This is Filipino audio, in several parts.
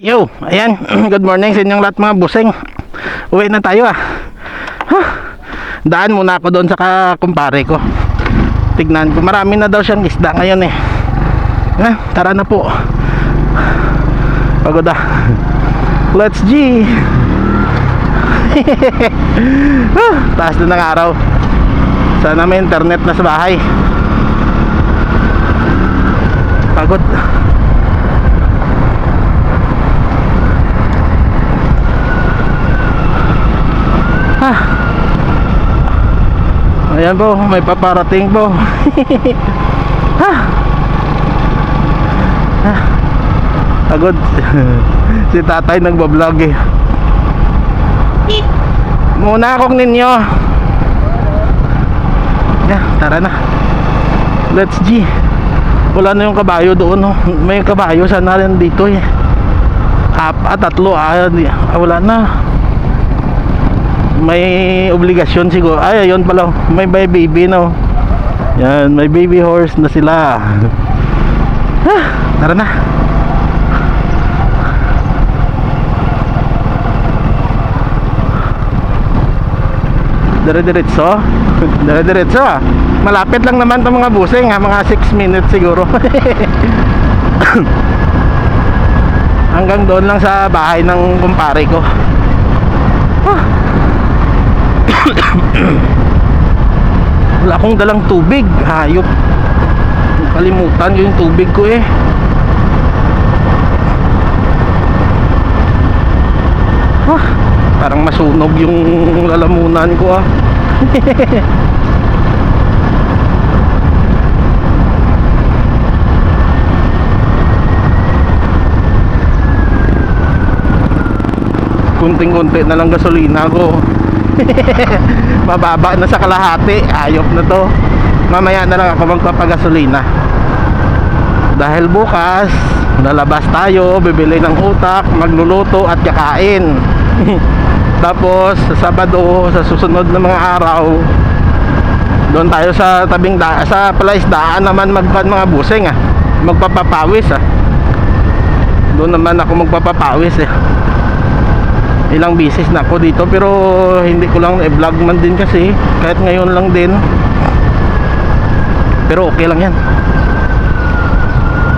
Yo, ayan. Good morning sa inyong lahat mga buseng. Uwi na tayo Daan muna ako doon sa kumpare ko. Tignan ko, marami na daw siyang isda ngayon tara na po. Pagod Let's G. Taas na ng araw. Sana may internet na sa bahay. Pagod. Ayan po, may paparating po. Pagod. Si tatay nagbablog Muna akong ninyo. Tara na. Let's G. Wala na yung kabayo doon May kabayo sana rin dito tatlo wala na. May obligasyon siguro. Ayun pala. May baby Yan, may baby horse na sila. Tara na. Dire-diretso Malapit lang naman itong mga buseng mga 6 minutes siguro. Hanggang doon lang sa bahay ng kumpare ko. Wala akong dalang tubig. Hayop. Kalimutan ko yung tubig ko Parang masunog yung lalamunan ko Kunting-kunti na lang gasolina ko. Mababa na sa kalahati. Ayop na to. Mamaya na lang ako magpapagasolina. Dahil bukas lalabas tayo, bibili ng utak, magluluto at kakain. Tapos sa Sabado, sa susunod na mga araw, doon tayo sa tabing sa palaisdaan naman mga buseng magpapapawis Doon naman ako magpapapawis Ilang bisis na ako dito, pero hindi ko lang i-vlog man din kasi kahit ngayon lang din. Pero okay lang yan.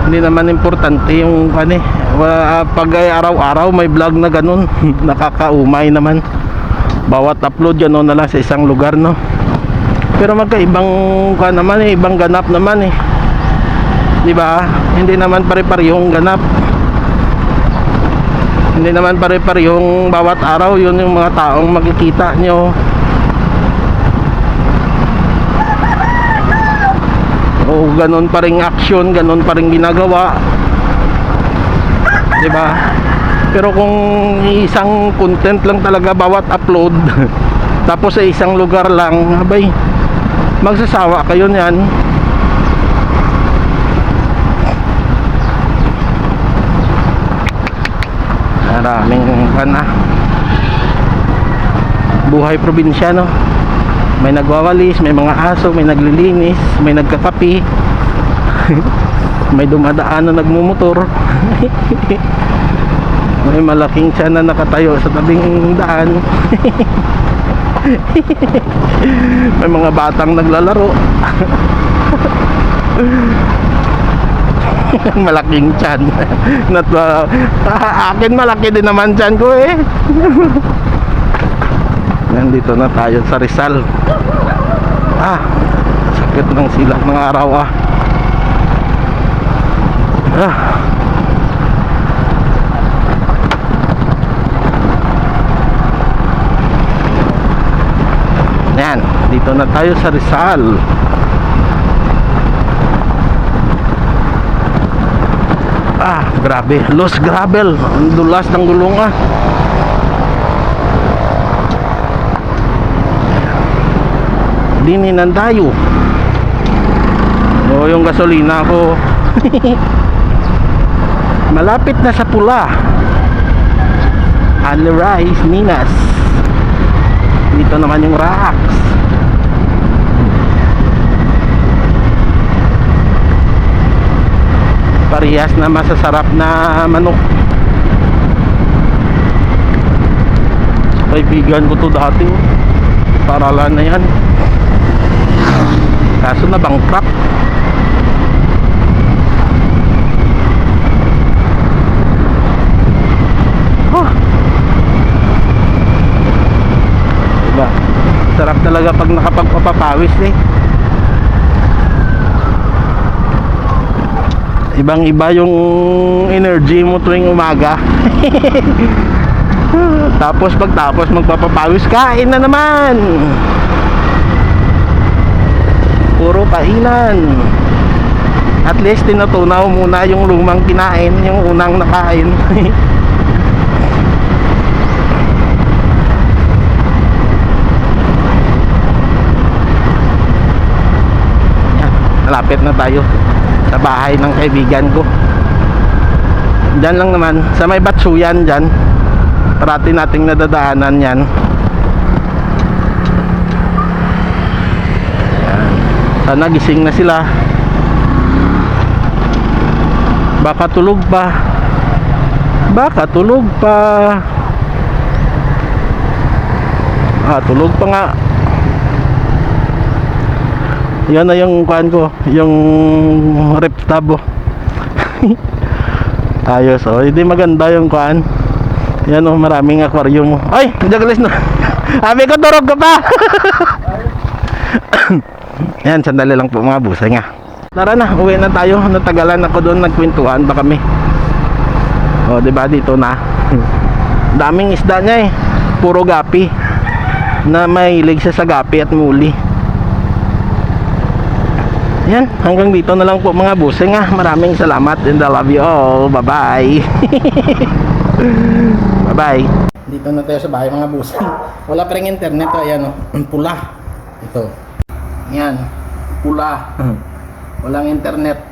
Hindi naman importante yung pag araw-araw may vlog na ganun. Nakakaumay naman. Bawat upload gano'n na lang sa isang lugar Pero magkaibang naman ibang ganap naman di ba? Hindi naman pare-parehong ganap. Hindi naman pare-parehong bawat araw yun yung mga taong makikita nyo. Ganun pa ring action, ganun pa ring ginagawa, diba? Pero kung isang content lang talaga bawat upload tapos sa isang lugar lang, magsasawa kayo niyan. Maraming buhay probinsya May nagwawalis, may mga aso, may naglilinis, may nagkakapi. May dumadaan na nagmumotor. May malaking tiyan na nakatayo sa tabing daan. May mga batang naglalaro. Malaking tiyan. Akin malaki din naman tiyan ko Nandito na tayo sa Rizal. Sakit ng silak ng araw Yan, dito na tayo sa Rizal. Grabe, Los Gravel. Ang dulas ng gulong Dininan tayo. Yung gasolina ko. Malapit na sa pula. Alright, Minas. Dito naman yung racks. parehas na masasarap na manok. Kaibigan ko to dati, oh. Paralan na yan. Kaso na bankrupt. Huh. Diba? Sarap talaga pag nakapagpapawis eh. Ibang iba yung energy mo tuwing umaga. Tapos pagtapos magpapapawis, kain na naman. Puro kainan. At least tinutunaw muna yung lumang kinain, yung unang nakain. Malapit na tayo sa bahay ng kaibigan ko. Diyan lang naman sa may Batsuyan dyan. Parati nating nadadaanan yan. Ayan. Sana gising na sila. Baka tulog pa. Baka tulog pa. Tulog pa nga. Yan na yung kuhan ko, yung rep tab, oh. Ayos, oh. Hindi maganda yung kuhan. Yan, oh, maraming aquarium. Ay, jagalis na. Sabi ko, turog ka pa. Yan, sandali lang po mga busay nga. Tara na, uwi na tayo. Natagalan ako doon, nagkwentuhan pa kami. O, diba, dito na. Daming isda niya eh. Puro gapi. Na mahilig siya sa gapi at muli. Yan, hanggang dito na lang po mga busing nga. Maraming salamat and I love you all. Bye bye. Bye bye. Dito na tayo sa bahay mga busing. Wala pa rin internet. Ayan, oh. Pula. Ito. Yan. Pula. Walang internet.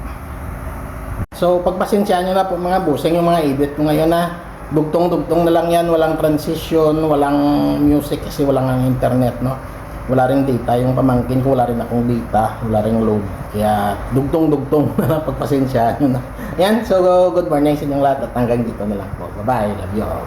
So pagpasensyaan nyo na po mga busing yung mga edit ko ngayon na dugtong-dugtong na lang yan. Walang transition, walang music kasi walang ang internet, no. Wala rin data, yung pamangkin ko wala rin akong data, wala rin load. Kaya dugtong-dugtong na lang, pagpasensyaan nyo na. Ayan, so good morning sa inyong lahat at hanggang dito na lang po. Bye bye, love you all.